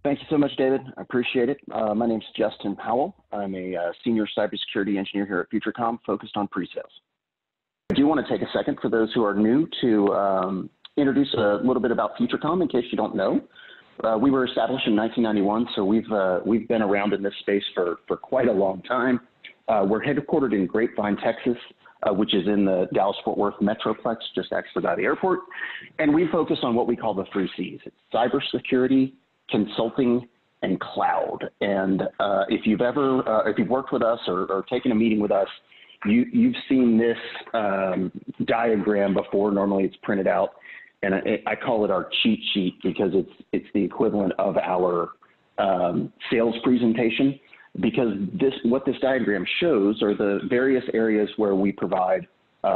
Thank you so much, David. I appreciate it. My name's Justin Powell. I'm a senior cybersecurity engineer here at FutureCom, focused on pre-sales. I do want to take a second for those who are new to introduce a little bit about FutureCom in case you don't know. We were established in 1991, so we've been around in this space for quite a long time. We're headquartered in Grapevine, Texas, which is in the Dallas-Fort Worth Metroplex, just actually by the airport. And we focus on what we call the 3 Cs. It's cybersecurity, consulting, and cloud. And if you've worked with us or taken a meeting with us, you've seen this diagram before. Normally it's printed out, and I call it our cheat sheet because it's the equivalent of our sales presentation, because what this diagram shows are the various areas where we provide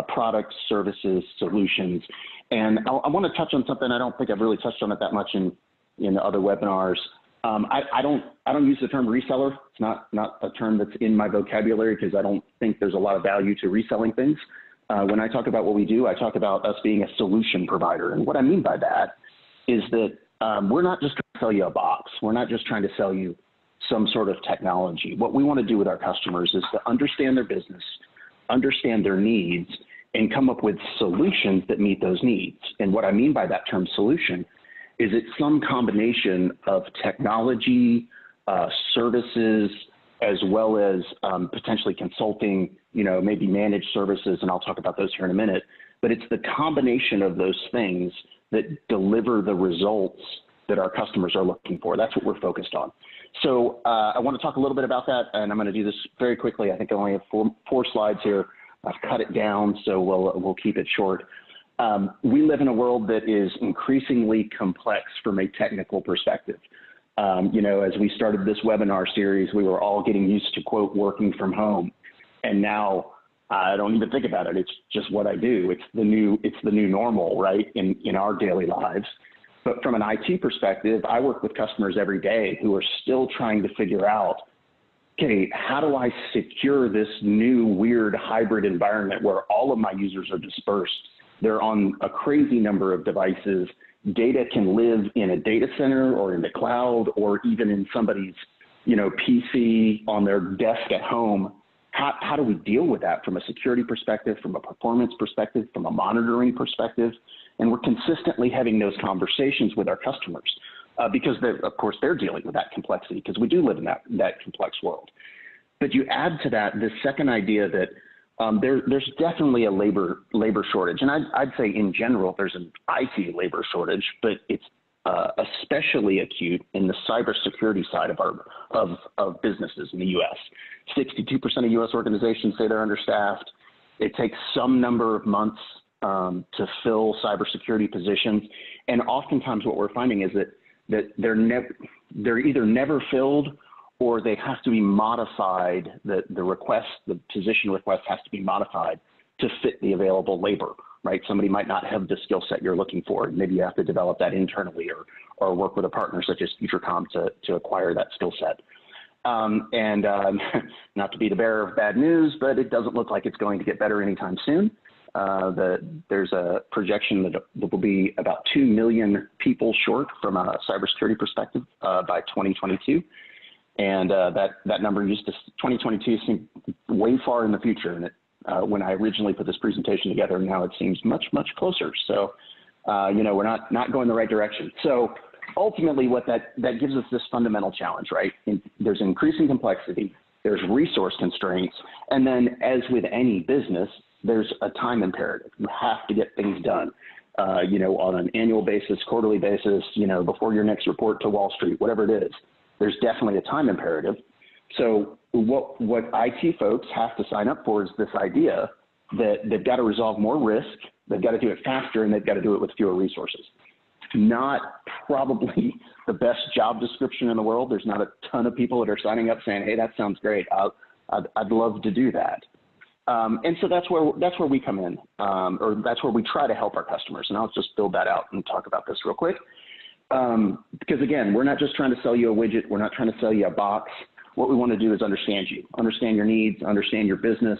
products, services, solutions. And I want to touch on something I don't think I've really touched on it that much in other webinars. I don't use the term reseller. It's not a term that's in my vocabulary because I don't think there's a lot of value to reselling things. When I talk about what we do, I talk about us being a solution provider. And what I mean by that is that we're not just trying to sell you a box. We're not just trying to sell you some sort of technology. What we want to do with our customers is to understand their business, understand their needs, and come up with solutions that meet those needs. And what I mean by that term solution is it's some combination of technology, services, as well as potentially consulting, maybe managed services, and I'll talk about those here in a minute. But it's the combination of those things that deliver the results that our customers are looking for. That's what we're focused on. So I want to talk a little bit about that, and I'm going to do this very quickly. I think I only have four slides here. I've cut it down, so we'll keep it short. We live in a world that is increasingly complex from a technical perspective. As we started this webinar series, we were all getting used to, quote, working from home. And now I don't even think about it. It's just what I do. It's the new normal, right, in our daily lives. But from an IT perspective, I work with customers every day who are still trying to figure out, okay, how do I secure this new weird hybrid environment where all of my users are dispersed? They're on a crazy number of devices. Data can live in a data center or in the cloud or even in somebody's, PC on their desk at home. How do we deal with that from a security perspective, from a performance perspective, from a monitoring perspective? And we're consistently having those conversations with our customers because, of course, they're dealing with that complexity because we do live in that complex world. But you add to that this second idea that there's definitely a labor shortage. And I'd say in general, there's an IT labor shortage, but it's especially acute in the cybersecurity side of businesses in the U.S. 62% of U.S. organizations say they're understaffed. It takes some number of months to fill cybersecurity positions. And oftentimes what we're finding is that they're either never filled or they have to be modified. The position request has to be modified to fit the available labor, right? Somebody might not have the skill set you're looking for. Maybe you have to develop that internally or work with a partner such as FutureCom to acquire that skill set. Not to be the bearer of bad news, but it doesn't look like it's going to get better anytime soon. There's a projection that there will be about 2 million people short from a cybersecurity perspective by 2022. And that number 2022 seemed way far in the future. And when I originally put this presentation together, now it seems much, much closer. So, we're not going the right direction. So ultimately what that gives us this fundamental challenge, right? There's increasing complexity, there's resource constraints, and then as with any business, there's a time imperative. You have to get things done, on an annual basis, quarterly basis, before your next report to Wall Street, whatever it is. There's definitely a time imperative. So what IT folks have to sign up for is this idea that they've got to resolve more risk, they've got to do it faster, and they've got to do it with fewer resources. Not probably the best job description in the world. There's not a ton of people that are signing up saying, hey, that sounds great. I'd love to do that. And so that's where we come in, or that's where we try to help our customers. And I'll just build that out and talk about this real quick. Because again, we're not just trying to sell you a widget. We're not trying to sell you a box. What we want to do is understand you, understand your needs, understand your business,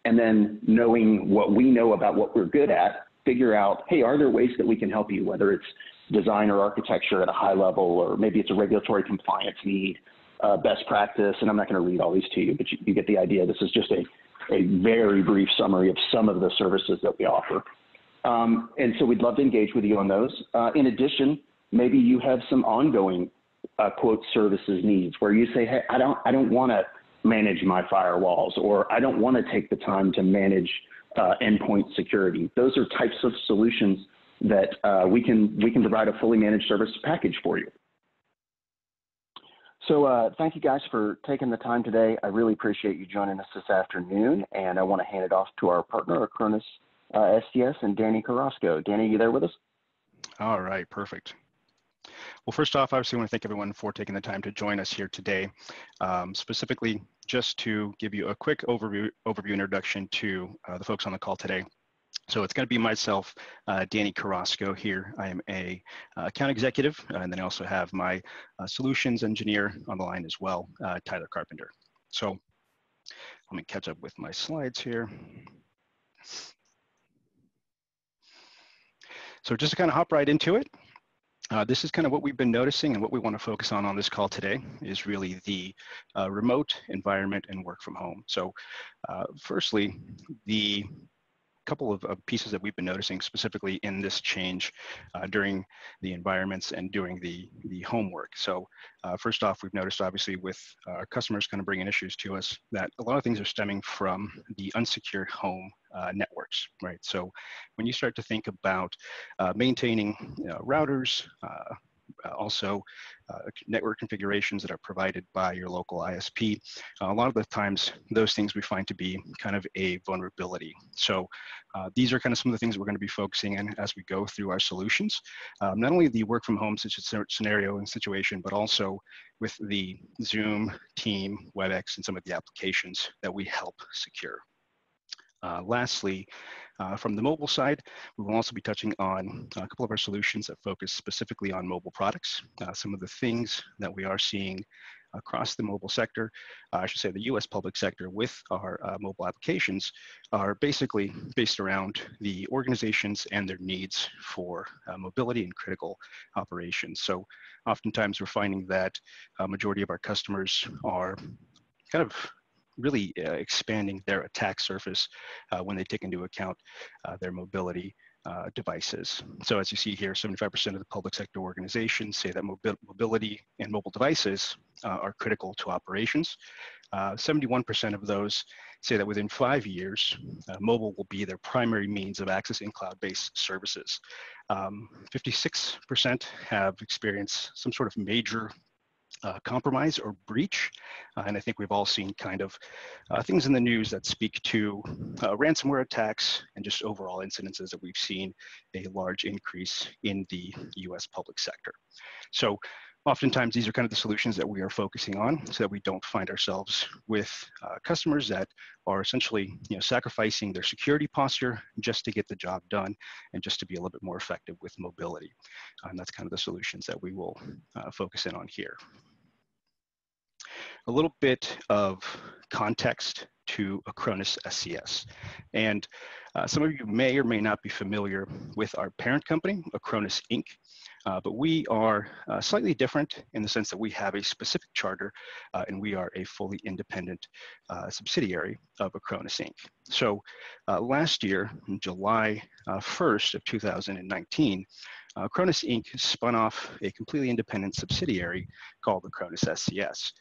and then knowing what we know about what we're good at, figure out, hey, are there ways that we can help you, whether it's design or architecture at a high level, or maybe it's a regulatory compliance need, best practice, and I'm not going to read all these to you, but you get the idea. This is just a very brief summary of some of the services that we offer. And so we'd love to engage with you on those. In addition, maybe you have some ongoing quote services needs where you say, hey, I don't want to manage my firewalls, or I don't want to take the time to manage endpoint security. Those are types of solutions that we can provide a fully managed service package for you. So thank you guys for taking the time today. I really appreciate you joining us this afternoon, and I want to hand it off to our partner, Acronis SCS, and Danny Carrasco. Danny, you there with us? All right, perfect. Well, first off, obviously, I want to thank everyone for taking the time to join us here today. Specifically, just to give you a quick overview introduction to the folks on the call today. So it's going to be myself, Danny Carrasco here. I am a account executive, and then I also have my solutions engineer on the line as well, Tyler Carpenter. So let me catch up with my slides here. So just to kind of hop right into it, this is kind of what we've been noticing, and what we want to focus on this call today is really the remote environment and work from home. So firstly, the couple of pieces that we've been noticing specifically in this change during the environments and during the homework. So first off, we've noticed obviously with our customers kind of bringing issues to us that a lot of things are stemming from the unsecured home networks, right? So when you start to think about maintaining routers, also network configurations that are provided by your local ISP, a lot of the times those things we find to be kind of a vulnerability. So these are kind of some of the things we're going to be focusing in as we go through our solutions. Not only the work from home scenario and situation, but also with the Zoom, Team, WebEx, and some of the applications that we help secure. Lastly, from the mobile side, we will also be touching on a couple of our solutions that focus specifically on mobile products. Some of the things that we are seeing across the mobile sector, I should say the US public sector with our mobile applications, are basically based around the organizations and their needs for mobility and critical operations. So oftentimes we're finding that a majority of our customers are kind of really expanding their attack surface when they take into account their mobility devices. So as you see here, 75% of the public sector organizations say that mobility and mobile devices are critical to operations. 71% of those say that within 5 years, mobile will be their primary means of accessing cloud-based services. 56% have experienced some sort of major compromise or breach. And I think we've all seen kind of things in the news that speak to ransomware attacks and just overall incidences that we've seen a large increase in the US public sector. So oftentimes these are kind of the solutions that we are focusing on so that we don't find ourselves with customers that are essentially sacrificing their security posture just to get the job done and just to be a little bit more effective with mobility. And that's kind of the solutions that we will focus in on here. A little bit of context to Acronis SCS. And some of you may or may not be familiar with our parent company, Acronis Inc. But we are slightly different in the sense that we have a specific charter and we are a fully independent subsidiary of Acronis Inc. So last year, on July 1st of 2019, Acronis Inc. spun off a completely independent subsidiary called Acronis SCS.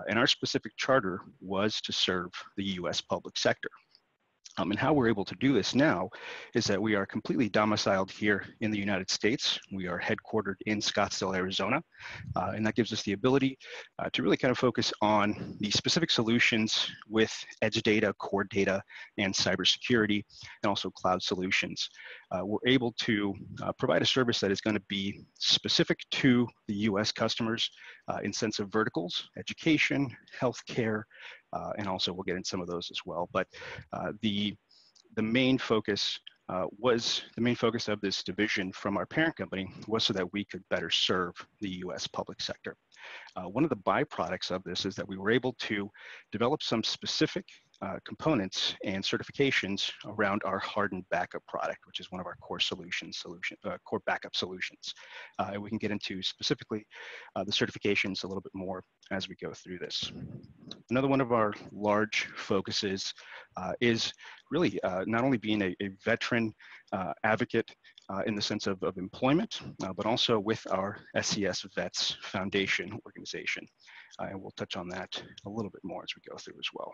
And our specific charter was to serve the US public sector. And how we're able to do this now is that we are completely domiciled here in the United States. We are headquartered in Scottsdale, Arizona, and that gives us the ability to really kind of focus on the specific solutions with edge data, core data, and cybersecurity, and also cloud solutions. We're able to provide a service that is going to be specific to the US customers in sense of verticals, education, healthcare, and also we'll get into some of those as well. But the main focus of this division from our parent company was so that we could better serve the US public sector. One of the byproducts of this is that we were able to develop some specific components and certifications around our hardened backup product, which is one of our core core backup solutions. And we can get into specifically the certifications a little bit more as we go through this. Another one of our large focuses is really not only being a veteran advocate in the sense of employment, but also with our SCS Vets Foundation organization. And we'll touch on that a little bit more as we go through as well.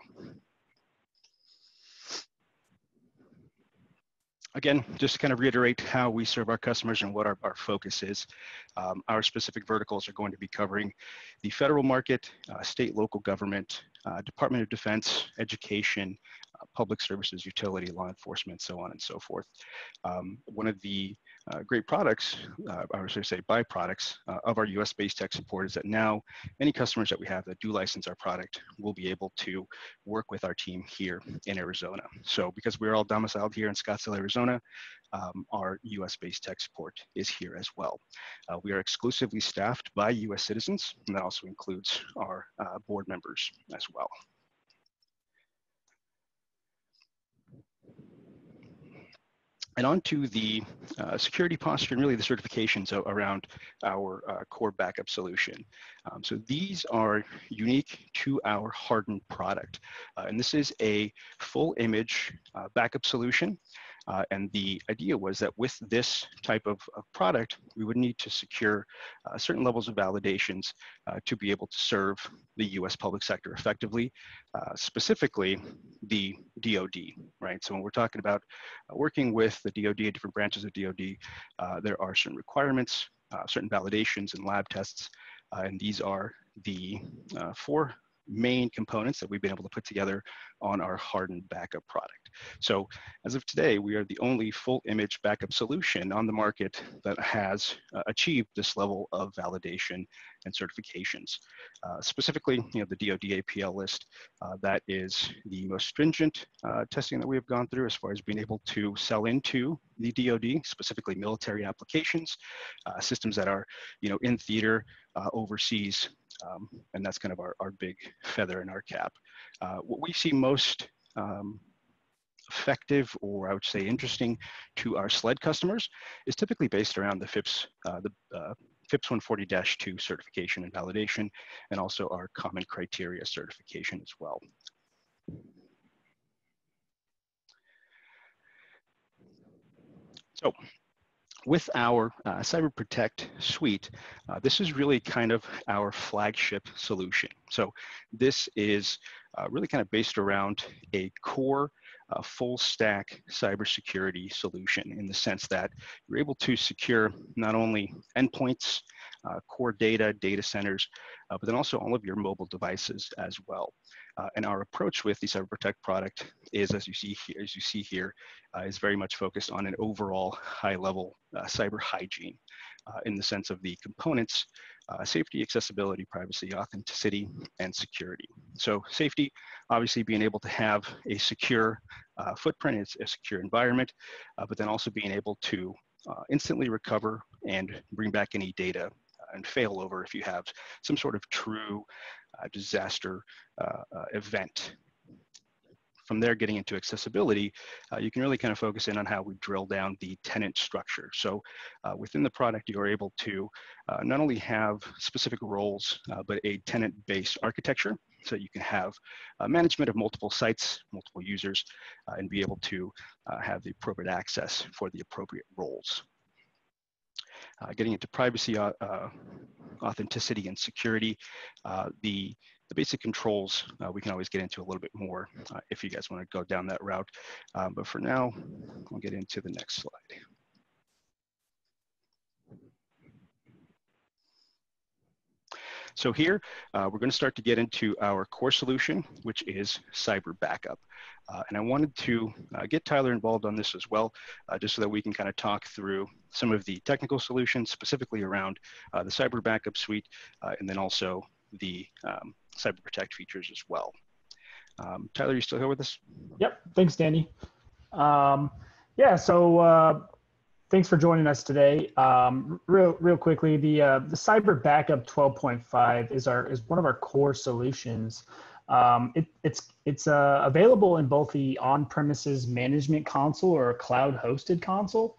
Again, just to kind of reiterate how we serve our customers and what our focus is. Our specific verticals are going to be covering the federal market, state, local government, Department of Defense, education, public services, utility, law enforcement, so on and so forth. One of the great products, or should I say byproducts of our US-based tech support is that now any customers that we have that do license our product will be able to work with our team here in Arizona. So because we're all domiciled here in Scottsdale, Arizona, our US-based tech support is here as well. We are exclusively staffed by US citizens, and that also includes our board members as well. And on to the security posture and really the certifications around our core backup solution. So these are unique to our hardened product. And this is a full image backup solution. And the idea was that with this type of product, we would need to secure certain levels of validations to be able to serve the US public sector effectively, specifically the DoD, right? So when we're talking about working with the DoD, different branches of DoD, there are certain requirements, certain validations and lab tests, and these are the 4 main components that we've been able to put together on our hardened backup product. So as of today, we are the only full image backup solution on the market that has achieved this level of validation and certifications. Specifically, the DoD APL list, that is the most stringent testing that we have gone through as far as being able to sell into the DoD, specifically military applications, systems that are, in theater, overseas, and that's kind of our big feather in our cap. What we see most effective, or I would say interesting to our SLED customers, is typically based around the FIPS, FIPS 140-2 certification and validation, and also our common criteria certification as well. So with our Cyber Protect suite, this is really kind of our flagship solution. So this is really kind of based around a core full stack cybersecurity solution, in the sense that you're able to secure not only endpoints, core data centers, but then also all of your mobile devices as well. And our approach with the Cyber Protect product is, as you see here, is very much focused on an overall high-level cyber hygiene, in the sense of the components, safety, accessibility, privacy, authenticity, and security. So safety, obviously being able to have a secure footprint, it's a secure environment, but then also being able to instantly recover and bring back any data and failover if you have some sort of true disaster event. From there, getting into accessibility, you can really kind of focus in on how we drill down the tenant structure. So within the product, you are able to not only have specific roles, but a tenant-based architecture. So you can have management of multiple sites, multiple users, and be able to have the appropriate access for the appropriate roles. Getting into privacy, authenticity, and security, the basic controls, we can always get into a little bit more if you guys want to go down that route. But for now, we'll get into the next slide. So here, we're going to start to get into our core solution, which is Cyber Backup. And I wanted to get Tyler involved on this as well, just so that we can kind of talk through some of the technical solutions, specifically around the Cyber Backup suite, and then also the Cyber Protect features as well. Tyler, you still here with us? Yep. Thanks, Danny. Yeah. So thanks for joining us today. Real quickly, the Cyber Backup 12.5 is one of our core solutions. It's available in both the on-premises management console or a cloud-hosted console.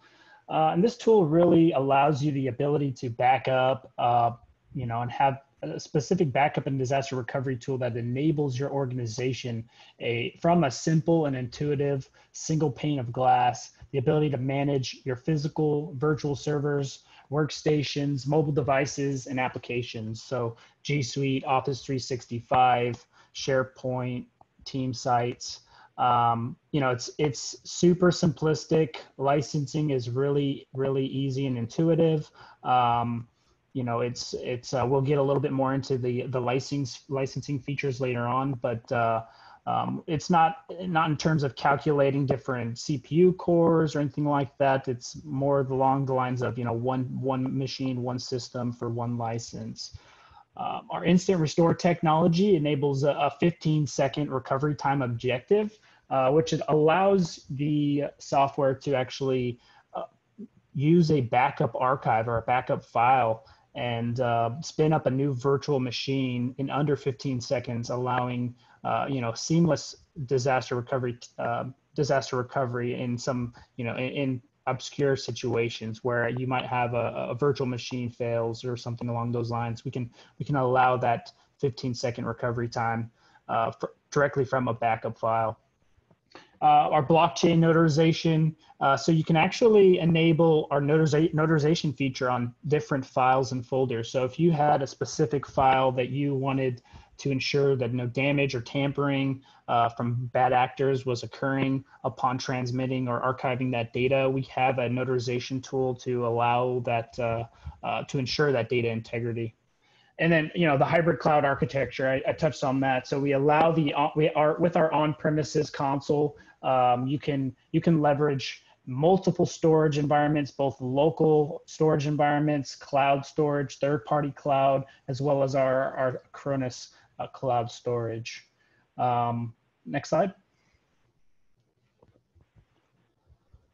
And this tool really allows you the ability to back up, and have a specific backup and disaster recovery tool that enables your organization from a simple and intuitive single pane of glass, the ability to manage your physical virtual servers, workstations, mobile devices, and applications. So G Suite, Office 365, SharePoint, team sites. It's super simplistic. Licensing is really, really easy and intuitive. We'll get a little bit more into the licensing features later on, but it's not in terms of calculating different CPU cores or anything like that. It's more along the lines of one machine, one system for one license. Our instant restore technology enables a 15-second recovery time objective, which allows the software to actually use a backup archive or a backup file and spin up a new virtual machine in under 15 seconds, allowing seamless disaster recovery in some in obscure situations where you might have a virtual machine fails or something along those lines. We can allow that 15-second recovery time directly from a backup file. Our blockchain notarization, so you can actually enable our notarization feature on different files and folders. So if you had a specific file that you wanted to ensure that no damage or tampering from bad actors was occurring upon transmitting or archiving that data, we have a notarization tool to allow that, to ensure that data integrity. And then, the hybrid cloud architecture, I touched on that. So we allow with our on-premises console, you can leverage multiple storage environments, both local storage environments, cloud storage, third-party cloud, as well as our Acronis cloud storage. Next slide.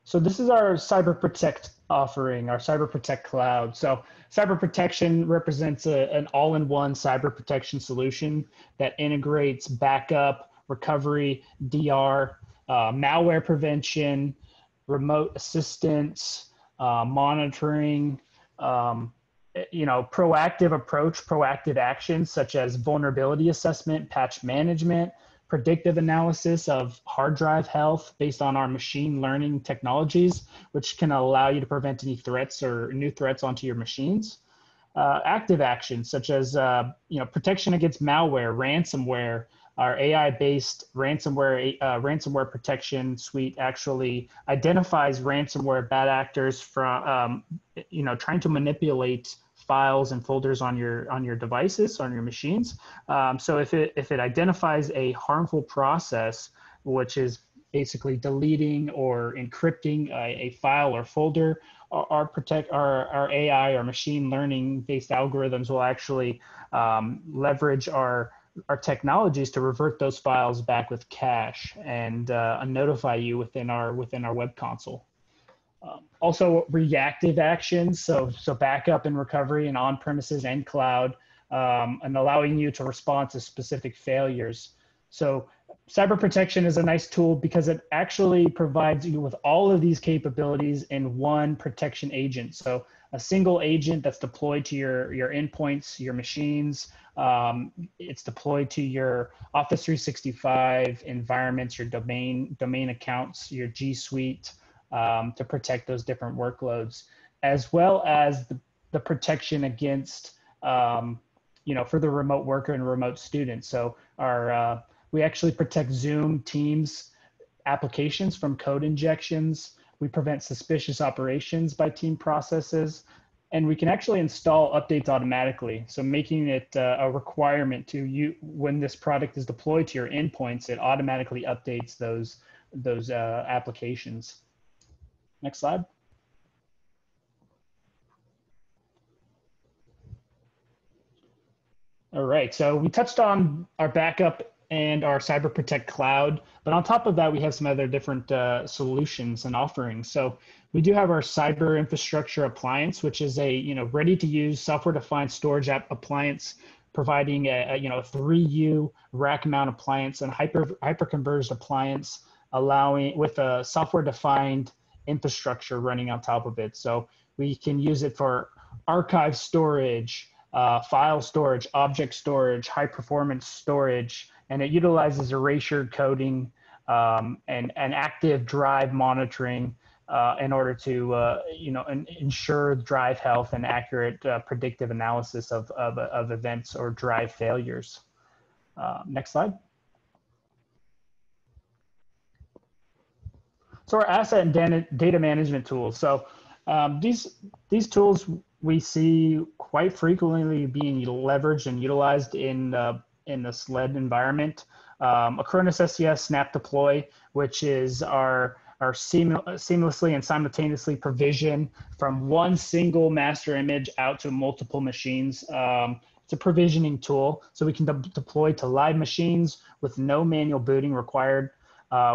So this is our Cyber Protect offering, our Cyber Protect Cloud. So Cyber Protection represents an all-in-one cyber protection solution that integrates backup, recovery, DR, malware prevention, remote assistance, monitoring, proactive approach, proactive actions such as vulnerability assessment, patch management, predictive analysis of hard drive health based on our machine learning technologies, which can allow you to prevent any threats or new threats onto your machines. Active actions such as protection against malware, ransomware. Our AI-based ransomware protection suite actually identifies ransomware bad actors from trying to manipulate files and folders on your devices, on your machines. So if it identifies a harmful process, which is basically deleting or encrypting a file or folder, our AI, our machine learning based algorithms will actually leverage our technologies to revert those files back with cache and notify you within our web console. Also reactive actions, so backup and recovery and on-premises and cloud, and allowing you to respond to specific failures. So cyber protection is a nice tool because it actually provides you with all of these capabilities in one protection agent. So a single agent that's deployed to your endpoints, your machines. It's deployed to your Office 365 environments, your domain accounts, your G Suite, to protect those different workloads, as well as the protection against, for the remote worker and remote student. So we actually protect Zoom, Teams applications from code injections. We prevent suspicious operations by team processes, and we can actually install updates automatically. So making it a requirement to you when this product is deployed to your endpoints, it automatically updates those applications. Next slide. All right, so we touched on our backup and our Cyber Protect Cloud, but on top of that, we have some other different solutions and offerings. So we do have our Cyber Infrastructure Appliance, which is a ready-to-use software-defined storage appliance providing a 3U rack mount appliance and hyper-converged appliance, allowing with a software-defined infrastructure running on top of it. So we can use it for archive storage, file storage, object storage, high-performance storage, and it utilizes erasure coding and active drive monitoring in order to ensure drive health and accurate predictive analysis of events or drive failures. Next slide. So our asset and data management tools. So these tools we see quite frequently being leveraged and utilized in the SLED environment. Acronis SCS Snap Deploy, which is our seamlessly and simultaneously provision from one single master image out to multiple machines. It's a provisioning tool, so we can deploy to live machines with no manual booting required.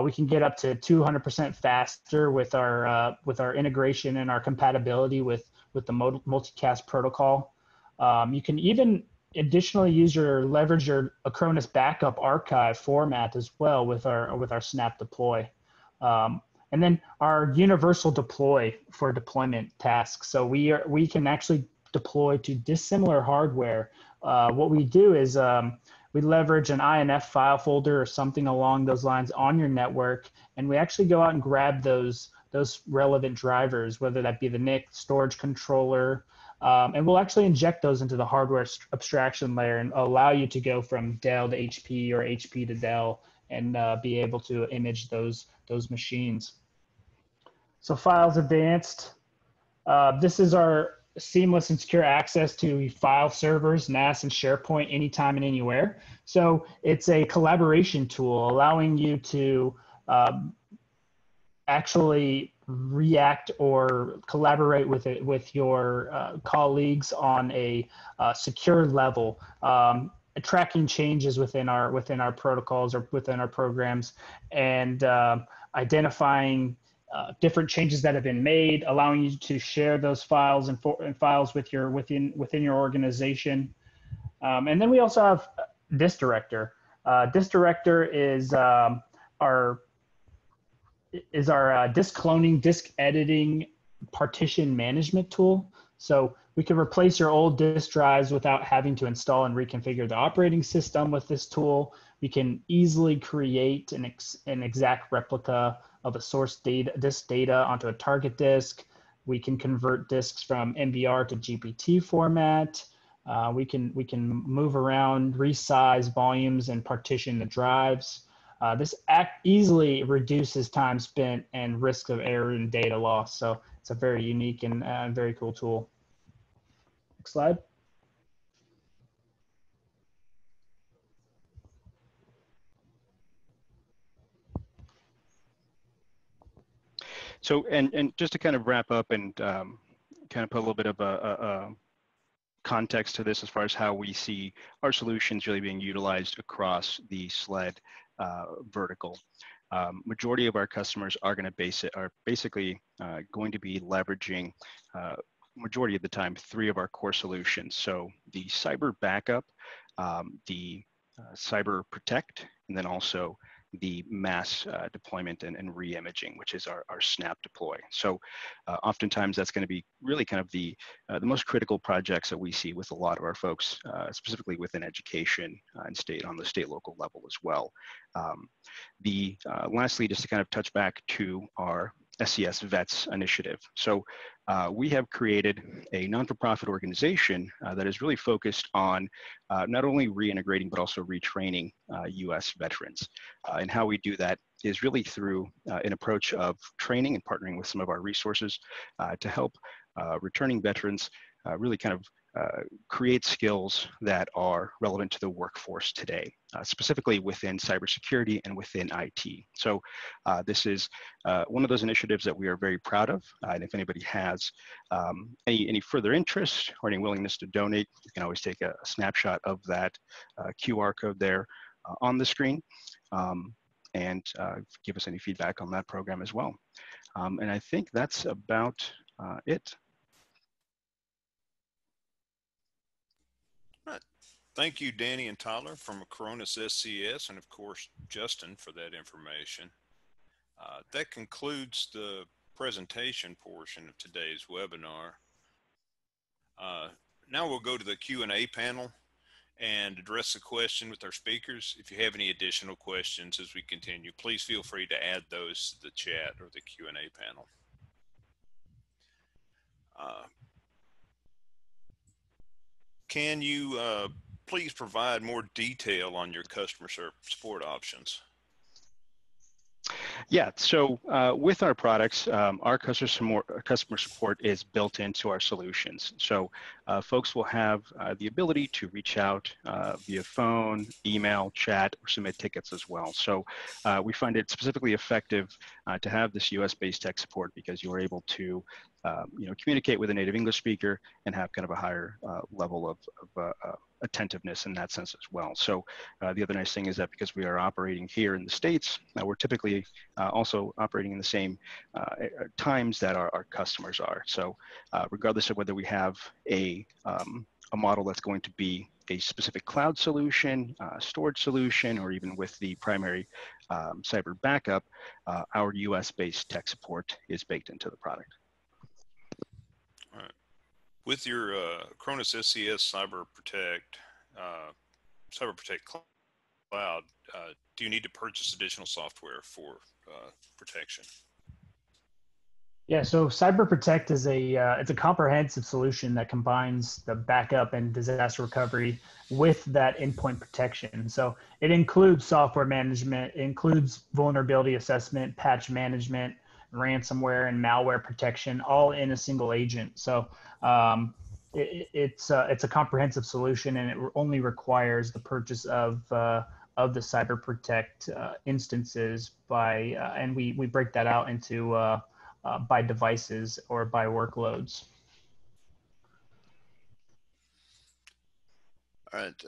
We can get up to 200% faster with our integration and our compatibility with the multicast protocol. You can even additionally leverage your Acronis backup archive format as well with our Snap Deploy. And then our universal deploy for deployment tasks. So we can actually deploy to dissimilar hardware. What we do is we leverage an INF file folder or something along those lines on your network, and we actually go out and grab those relevant drivers, whether that be the NIC, storage controller, and we'll actually inject those into the hardware abstraction layer and allow you to go from Dell to HP or HP to Dell and be able to image those machines. So Files Advanced, this is our seamless and secure access to file servers, NAS, and SharePoint anytime and anywhere. So it's a collaboration tool allowing you to actually react or collaborate with your colleagues on a secure level, tracking changes within our protocols or within our programs, and identifying different changes that have been made, allowing you to share those files and files with within your organization. And then we also have Disk Director. Disk Director is our disk cloning, disk editing, partition management tool. So we can replace your old disk drives without having to install and reconfigure the operating system with this tool. We can easily create an exact replica of a source disk data onto a target disk. We can convert disks from MBR to GPT format. We can move around, resize volumes, and partition the drives. This easily reduces time spent and risk of error and data loss. So it's a very unique and very cool tool. Next slide. So, and just to kind of wrap up and kind of put a little bit of a context to this as far as how we see our solutions really being utilized across the SLED vertical. Majority of our customers are going to basically going to be leveraging majority of the time 3 of our core solutions. So the cyber backup, the cyber protect, and then also the mass deployment and re-imaging, which is our Snap Deploy. So oftentimes that's going to be really kind of the most critical projects that we see with a lot of our folks, specifically within education and on the state local level as well. Lastly, just to kind of touch back to our SCS Vets initiative. So we have created a non-for-profit organization that is really focused on not only reintegrating, but also retraining US veterans. And how we do that is really through an approach of training and partnering with some of our resources to help returning veterans really kind of create skills that are relevant to the workforce today, specifically within cybersecurity and within IT. So this is one of those initiatives that we are very proud of. And if anybody has any further interest or any willingness to donate, you can always take a snapshot of that QR code there on the screen and give us any feedback on that program as well. And I think that's about it. Thank you, Danny and Tyler from Acronis SCS, and of course, Justin for that information. That concludes the presentation portion of today's webinar. Now we'll go to the Q&A panel and address the question with our speakers. If you have any additional questions as we continue, please feel free to add those to the chat or the Q&A panel. Can you please provide more detail on your customer support options? Yeah, so with our products, our customer support is built into our solutions. So folks will have the ability to reach out via phone, email, chat, or submit tickets as well. So we find it specifically effective to have this US-based tech support because you're able to communicate with a native English speaker and have kind of a higher level of attentiveness in that sense as well. So the other nice thing is that because we are operating here in the States, we're typically also operating in the same times that our customers are. So regardless of whether we have a model that's going to be a specific cloud solution, storage solution, or even with the primary cyber backup, our US-based tech support is baked into the product. All right. With your Acronis SCS Cyber Protect Cloud, do you need to purchase additional software for protection? Yeah, so Cyber Protect is it's a comprehensive solution that combines the backup and disaster recovery with that endpoint protection. So it includes software management, it includes vulnerability assessment, patch management, ransomware and malware protection, all in a single agent. So it's a comprehensive solution, and it only requires the purchase of the Cyber Protect instances and we break that out into by devices or by workloads. All right.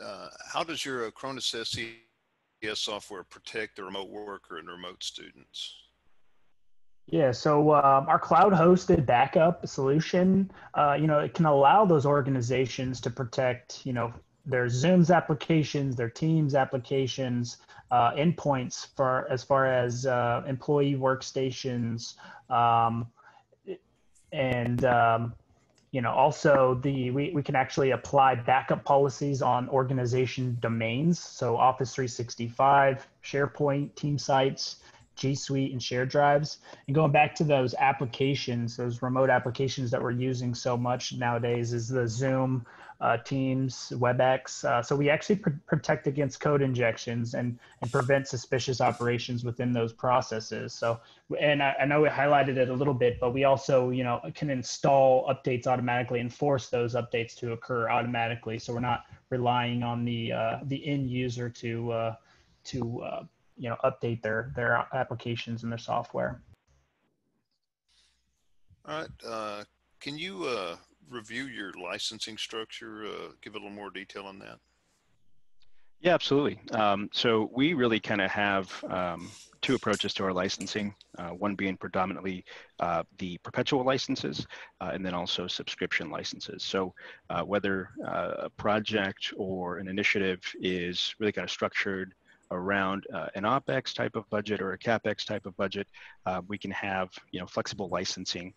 How does your Acronis SCS software protect the remote worker and remote students? Yeah, so our cloud-hosted backup solution, it can allow those organizations to protect, their Zoom's applications, their Teams applications, endpoints as far as employee workstations, also we can actually apply backup policies on organization domains. So Office 365, SharePoint, Team Sites, G Suite, and shared drives. And going back to those applications, those remote applications that we're using so much nowadays is the Zoom, Teams, WebEx. So we actually protect against code injections and prevent suspicious operations within those processes. So, and I know we highlighted it a little bit, but we also, can install updates automatically and force those updates to occur automatically. So we're not relying on the end user to update their applications and their software. All right. Can you review your licensing structure? Give a little more detail on that. Yeah, absolutely. So we really kind of have two approaches to our licensing, one being predominantly the perpetual licenses and then also subscription licenses. So whether a project or an initiative is really kind of structured around an OpEx type of budget or a CapEx type of budget, we can have flexible licensing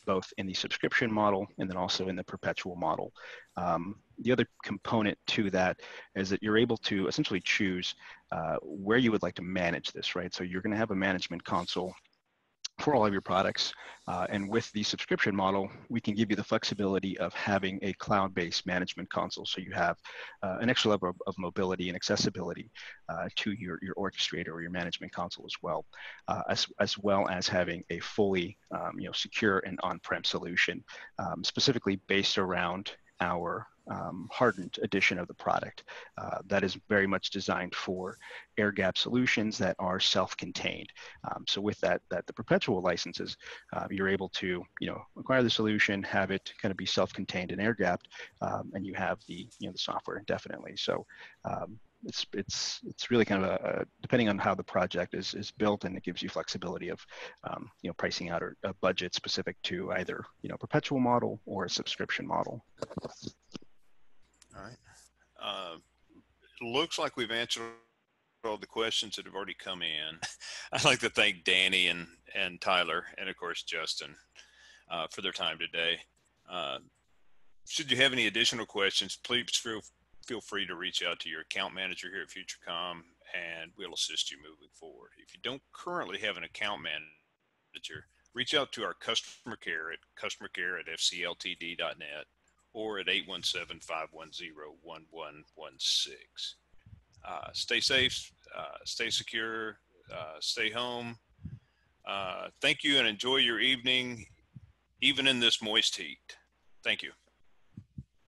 both in the subscription model and then also in the perpetual model. The other component to that is that you're able to essentially choose where you would like to manage this, right? So you're going to have a management console for all of your products. And with the subscription model, we can give you the flexibility of having a cloud-based management console. So you have an extra level of mobility and accessibility to your orchestrator or your management console as well, as well as having a fully secure and on-prem solution, specifically based around our hardened edition of the product that is very much designed for air gap solutions that are self-contained. So with that, the perpetual licenses, you're able to acquire the solution, have it kind of be self-contained and air gapped, and you have the the software indefinitely. So it's really kind of depending on how the project is built, and it gives you flexibility of pricing out a budget specific to either perpetual model or a subscription model. All right. It looks like we've answered all the questions that have already come in. I'd like to thank Danny and Tyler, and of course Justin, for their time today. Should you have any additional questions, please feel free to reach out to your account manager here at FutureCom, and we'll assist you moving forward. If you don't currently have an account manager, reach out to our customer care at fcltd.net or at 817-510-1116. Stay safe, stay secure, stay home. Thank you and enjoy your evening, even in this moist heat. Thank you.